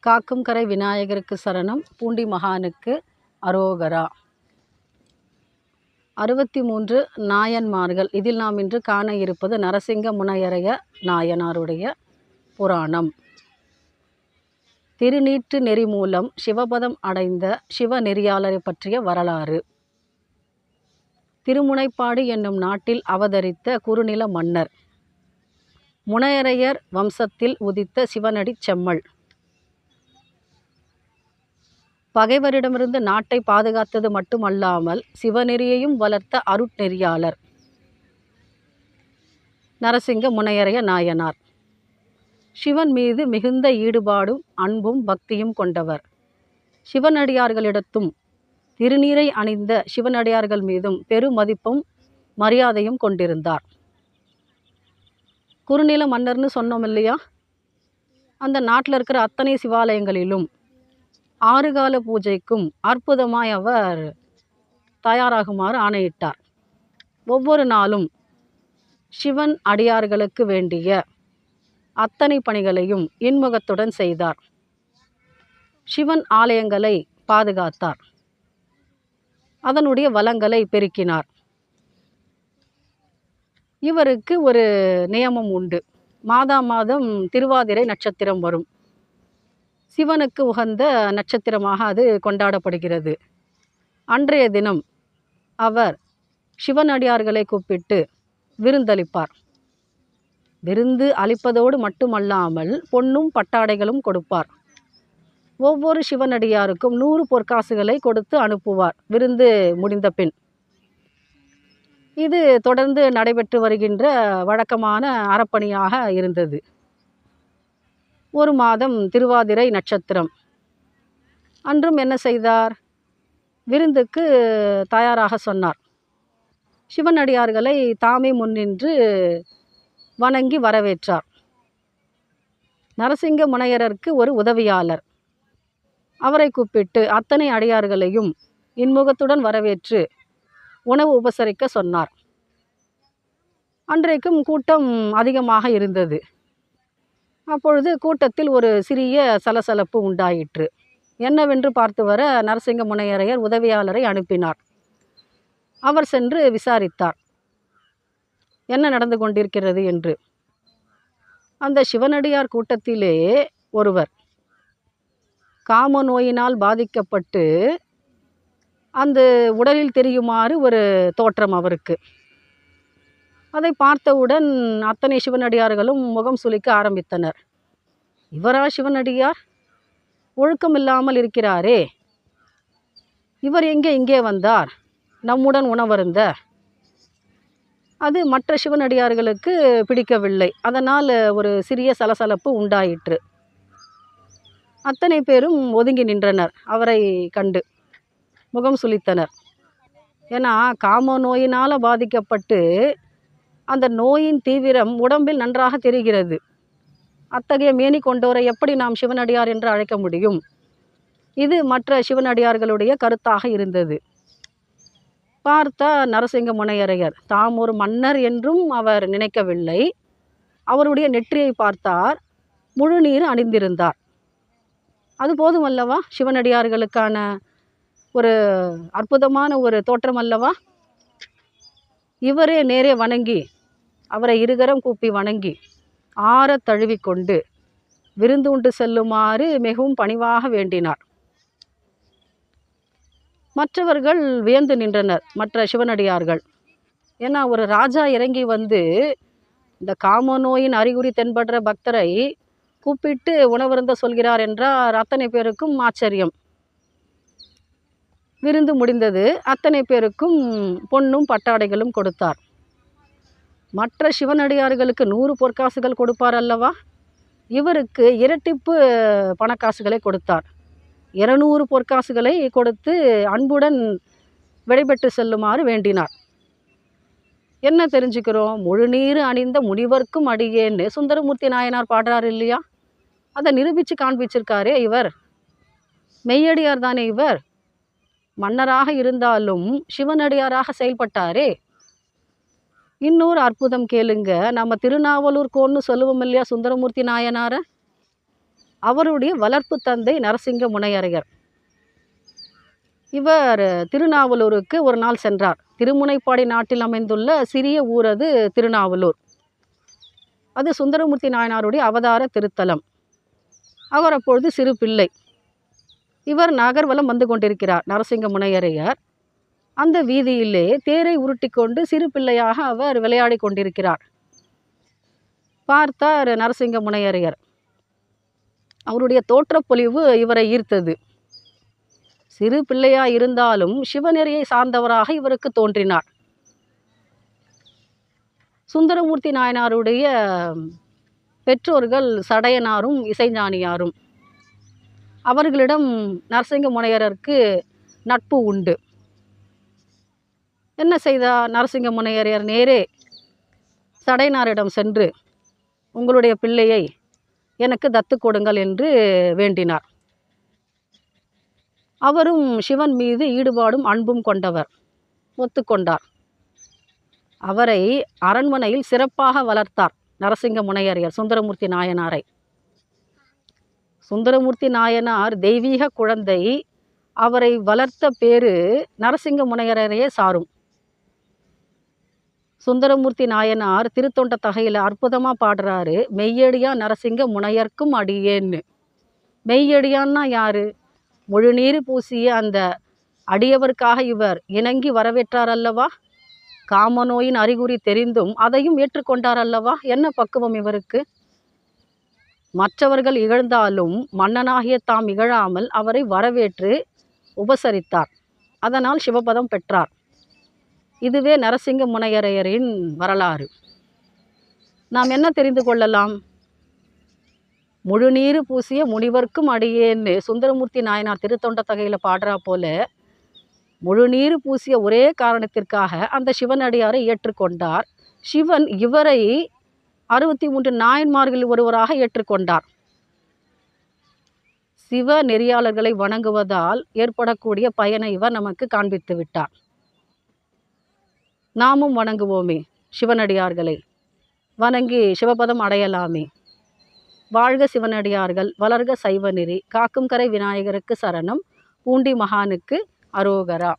காக்கும் கரை விநாயகருக்கு சரணம், பூண்டி மகானுக்கு அரோகரா. 63 நாயன்மார்கள். இதில் நாம் இன்று காண இருப்பது நரசிங்க முனையரைய நாயனாருடைய புராணம். திருநீற்று நெறி மூலம் சிவபதம் அடைந்த சிவநெறியாளரை பற்றிய வரலாறு. திருமுனைப்பாடி என்னும் நாட்டில் அவதரித்த குறுநில மன்னர். முனையரையர் வம்சத்தில் உதித்த சிவனடி செம்மல். பகைவரிடமிருந்து நாட்டை பாதுகாத்தது மட்டுமல்லாமல் சிவநெறியையும் வளர்த்த அருட்நெறியாளர் நரசிங்க முனையரைய நாயனார். சிவன் மீது மிகுந்த ஈடுபாடும் அன்பும் பக்தியும் கொண்டவர். சிவனடியார்களிடத்தும் திருநீரை அணிந்த சிவனடியார்கள் மீதும் பெருமதிப்பும் மரியாதையும் கொண்டிருந்தார். குறுநில மன்னர்னு சொன்னோம் இல்லையா? அந்த நாட்டில் இருக்கிற அத்தனை சிவாலயங்களிலும் 6 கால பூஜைக்கும் அற்புதமாய் அவர் தயாராகுமாறு ஆணையிட்டார். ஒவ்வொரு நாளும் சிவன் அடியார்களுக்கு வேண்டிய அத்தனை பணிகளையும் இன்முகத்துடன் செய்தார். சிவன் ஆலயங்களை பாதுகாத்தார். அதனுடைய வளங்களை பெருக்கினார். இவருக்கு ஒரு நியமம் உண்டு. மாதம் திருவாதிரை நட்சத்திரம் வரும். சிவனுக்கு உகந்த நட்சத்திரமாக அது கொண்டாடப்படுகிறது. அன்றைய தினம் அவர் சிவனடியார்களை கூப்பிட்டு விருந்தளிப்பார். விருந்து அளிப்பதோடு மட்டுமல்லாமல் பொன்னும் பட்டாடைகளும் கொடுப்பார். ஒவ்வொரு சிவனடியாருக்கும் 100 பொற்காசுகளை கொடுத்து அனுப்புவார் விருந்து முடிந்த பின். இது தொடர்ந்து நடைபெற்று வருகின்ற வழக்கமான அறப்பணியாக இருந்தது. ஒரு மாதம் திருவாதிரை நட்சத்திரம் அன்றும் என்ன செய்தார்? விருந்துக்கு தயாராக சொன்னார். சிவனடியார்களை தாமே முன்னின்று வணங்கி வரவேற்றார். நரசிங்க முனையரருக்கு ஒரு உதவியாளர். அவரை கூப்பிட்டு அத்தனை அடியார்களையும் இன்முகத்துடன் வரவேற்று உணவு உபசரிக்க சொன்னார். அன்றைக்கும் கூட்டம் அதிகமாக இருந்தது. அப்பொழுது கூட்டத்தில் ஒரு சிறிய சலசலப்பு உண்டாயிற்று. என்னவென்று பார்த்து வர நரசிங்க முனையரையர் உதவியாளரை அனுப்பினார். அவர் சென்று விசாரித்தார், என்ன நடந்து கொண்டிருக்கிறது என்று. அந்த சிவனடியார் கூட்டத்திலே ஒருவர் காம நோயினால் பாதிக்கப்பட்டு அந்த உடலில் தெரியுமாறு ஒரு தோற்றம் அவருக்கு. அதை பார்த்தவுடன் அத்தனை சிவனடியார்களும் முகம் சுளிக்க ஆரம்பித்தனர். இவரா சிவனடியார்? ஒழுக்கமில்லாமல் இருக்கிறாரே, இவர் இங்கே வந்தார் நம்முடன் உணவருந்த? அது மற்ற சிவனடியார்களுக்கு பிடிக்கவில்லை. அதனால் ஒரு சிறிய சலசலப்பு உண்டாயிற்று. அத்தனை பேரும் ஒதுங்கி நின்றனர். அவரை கண்டு முகம் சுளித்தனர். ஏன்னா காம நோயினால் பாதிக்கப்பட்டு அந்த நோயின் தீவிரம் உடம்பில் நன்றாக தெரிகிறது. அத்தகைய மேனி கொண்டோரை எப்படி நாம் சிவனடியார் என்று அழைக்க முடியும்? இது மற்ற சிவனடியார்களுடைய கருத்தாக இருந்தது. பார்த்தா நரசிங்க முனையரையர் தாம் ஒரு மன்னர் என்றும் அவர் நினைக்கவில்லை. அவருடைய நெற்றியை பார்த்தார், முழு நீர் அணிந்திருந்தார். அது போதுமல்லவா சிவனடியார்களுக்கான ஒரு அற்புதமான ஒரு தோற்றம் அல்லவா? இவரே நேரே வணங்கி, அவரை இருகரம் கூப்பி வணங்கி ஆற தழுவிக்கொண்டு விருந்து உண்டு செல்லுமாறு மிகவும் பணிவாக வேண்டினார். மற்றவர்கள் வியந்து நின்றனர், மற்ற சிவனடியார்கள். ஏன்னா ஒரு ராஜா இறங்கி வந்து இந்த காம நோயின் அறிகுறி தென்படுற பக்தரை கூப்பிட்டு உணவருந்த சொல்கிறார் என்றால் அத்தனை பேருக்கும் ஆச்சரியம். விருந்து முடிந்தது. அத்தனை பேருக்கும் பொன்னும் பட்டாடைகளும் கொடுத்தார். மற்ற சிவனடியார்களுக்கு 100 பொற்காசுகள் கொடுப்பார் அல்லவா? இவருக்கு இரட்டிப்பு பணக்காசுகளை கொடுத்தார். 200 பொற்காசுகளை கொடுத்து அன்புடன் விடைபெற்று செல்லுமாறு வேண்டினார். என்ன தெரிஞ்சுக்கிறோம்? முழுநீர் அணிந்த முனிவர்க்கும் அடியேன்னு சுந்தரமூர்த்தி நாயனார் பாடுறார் இல்லையா? அதை நிரூபித்து காண்பிச்சிருக்காரே இவர். மெய்யடியார் தானே இவர். மன்னராக இருந்தாலும் சிவனடியாராக செயல்பட்டாரே. இன்னொரு அற்புதம் கேளுங்க. நம்ம திருநாவலூர் கோன்னு சொல்லுவோம் இல்லையா சுந்தரமூர்த்தி நாயனாரை? அவருடைய வளர்ப்பு தந்தை நரசிங்க முனையரையர். இவர் திருநாவலூருக்கு ஒரு நாள் சென்றார். திருமுனைப்பாடி நாட்டில் அமைந்துள்ள சிறிய ஊர் அது திருநாவலூர். அது சுந்தரமூர்த்தி நாயனாருடைய அவதார திருத்தலம். அவர் அப்பொழுது சிறு பிள்ளை. இவர் நகர்வலம் வந்து கொண்டிருக்கிறார் நரசிங்க முனையரையர். அந்த வீதியிலே தேரை உருட்டி கொண்டு சிறு பிள்ளையாக அவர் விளையாடி கொண்டிருக்கிறார். பார்த்தார் நரசிங்க முனையரையர். அவருடைய தோற்றப்பொலிவு இவரை ஈர்த்தது. சிறு பிள்ளையாக இருந்தாலும் சிவநெறியை சார்ந்தவராக இவருக்கு தோன்றினார். சுந்தரமூர்த்தி நாயனாருடைய பெற்றோர்கள் சடையனாரும் இசைஞானியாரும். அவர்களிடம் நரசிங்க முனையருக்கு நட்பு உண்டு. என்ன செய்தார் நரசிங்க முனையரையர்? நேரே சடையனாரிடம் சென்று உங்களுடைய பிள்ளையை எனக்கு தத்து கொடுங்கள் என்று வேண்டினார். அவரும் சிவன் மீது ஈடுபாடும் அன்பும் கொண்டவர். ஒத்துக்கொண்டார். அவரை அரண்மனையில் சிறப்பாக வளர்த்தார் நரசிங்க முனையரையர் சுந்தரமூர்த்தி நாயனாரை. சுந்தரமூர்த்தி நாயனார் தெய்வீக குழந்தை. அவரை வளர்த்த பேரு நரசிங்க முனையரையே சாரும். சுந்தரமூர்த்தி நாயனார் திருத்தொண்ட தகையில் அற்புதமாக பாடுறாரு, மெய்யடியா நரசிங்க முனையர்க்கும் அடியேன்னு. மெய்யடியான்னா யாரு? முழுநீர் பூசிய அந்த அடியவருக்காக இவர் இணங்கி வரவேற்றார் அல்லவா? காமநோயின் அறிகுறி தெரிந்தும் அதையும் ஏற்றுக்கொண்டார் அல்லவா? என்ன பக்குவம் இவருக்கு! மற்றவர்கள் இகழ்ந்தாலும் மன்னனாகிய தாம் இகழாமல் அவரை வரவேற்று உபசரித்தார். அதனால் சிவபதம் பெற்றார். இதுவே நரசிங்க முனையரையரின் வரலாறு. நாம் என்ன தெரிந்து கொள்ளலாம்? முழுநீர் பூசிய முனிவர்க்கும் அடியேன்னு சுந்தரமூர்த்தி நாயனார் திருத்தொண்ட தகையில் பாடுறா போல, முழுநீர் பூசிய ஒரே காரணத்திற்காக அந்த சிவனடியாரை ஏற்றுக்கொண்டார். சிவன் இவரை 63 நாயன்மார்களில் ஒருவராக ஏற்றுக்கொண்டார். சிவ நெறியாளர்களை வணங்குவதால் ஏற்படக்கூடிய பயனை இவர் நமக்கு காண்பித்து விட்டார். நாமும் வணங்குவோமே சிவனடியார்களை. வணங்கி சிவபதம் அடையலாமே. வாழ்க சிவனடியார்கள், வளர்க சைவநெறி, காக்கும் கரை விநாயகருக்கு சரணம், பூண்டி மகானுக்கு அரோகரா.